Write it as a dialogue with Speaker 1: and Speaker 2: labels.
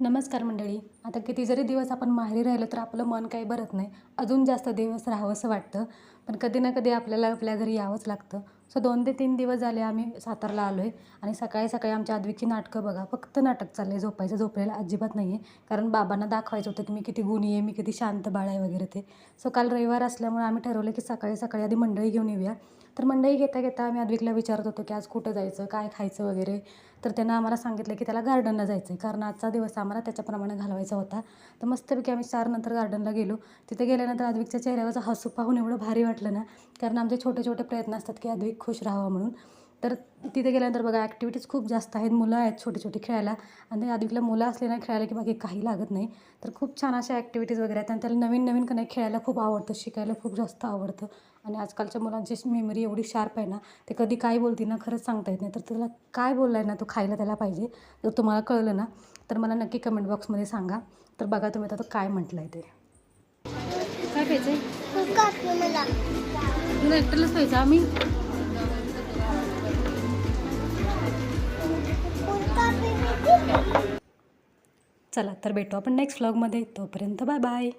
Speaker 1: नमस्कार मंडळी. आता किती जरी दिवस आपण माहेरी राहिलो तर आपलं मन काही भरत नाही. अजून जास्त दिवस राहावंसं वाटतं. पण कधी ना कधी आपल्याला आपल्या घरी यावंच लागतं. सो 2 ते 3 दिवस झाले आम्ही सातारला आलो आहे आणि सकाळी सकाळी आमच्या आद्विकची नाटकं बघा. फक्त नाटक चाललं आहे. झोपलेलं अजिबात नाही आहे. कारण बाबांना दाखवायचं होतं की मी किती गुणी आहे, मी किती शांत बाळ आहे वगैरे ते. सो काल रविवार असल्यामुळे आम्ही ठरवलं की सकाळी सकाळी आधी मंडळी घेऊन येऊया. तर मंडळी घेता घेता आम्ही आद्विकला विचारत होतो की आज कुठं जायचं, काय खायचं वगैरे. तर त्यानं आम्हाला सांगितलं की त्याला गार्डनला जायचं आहे, कारण आजचा दिवस आम्हाला त्याच्याप्रमाणे घालवायचा होता. तर मस्तपैकी आम्ही 4 नंतर गार्डनला गेलो. तिथे गेल्यानंतर आद्विकच्या चेहऱ्यावरचं हसू पाहून एवढं भारी वाटलं ना, कारण आमचे छोटे छोटे प्रयत्न असतात की आद्विक खुश राहावा म्हणून. तर तिथे गेल्यानंतर बघा ॲक्टिव्हिटीज खूप जास्त आहेत. मुलं आहेत छोटी छोटी खेळायला आणि आद्विकला मुलं असले ना खेळायला की बाकी काही लागत नाही. तर खूप छान अशा ॲक्टिव्हिटीज वगैरे आहेत आणि त्याला नवीन नवीन का नाही खेळायला खूप आवडतं, शिकायला खूप जास्त आवडतं. आणि आजकालच्या मुलांची मेमरी एवढी शार्प आहे ना, ते कधी काय बोलतील ना खरंच सांगता येत नाही. तर तुला काय बोलला आहे ना तो खायला त्याला पाहिजे. जर तुम्हाला कळलं ना तर मला नक्की कमेंट बॉक्समध्ये सांगा. तर बघा तुम्ही आता तो काय म्हटलं आहे ते. काय प्यायचं आहे?
Speaker 2: मला
Speaker 1: तुला एकट्यालाच प्यायचं आम्ही. चला तर भेटू आपण नेक्स्ट व्लॉगमध्ये. तोपर्यंत बाय बाय.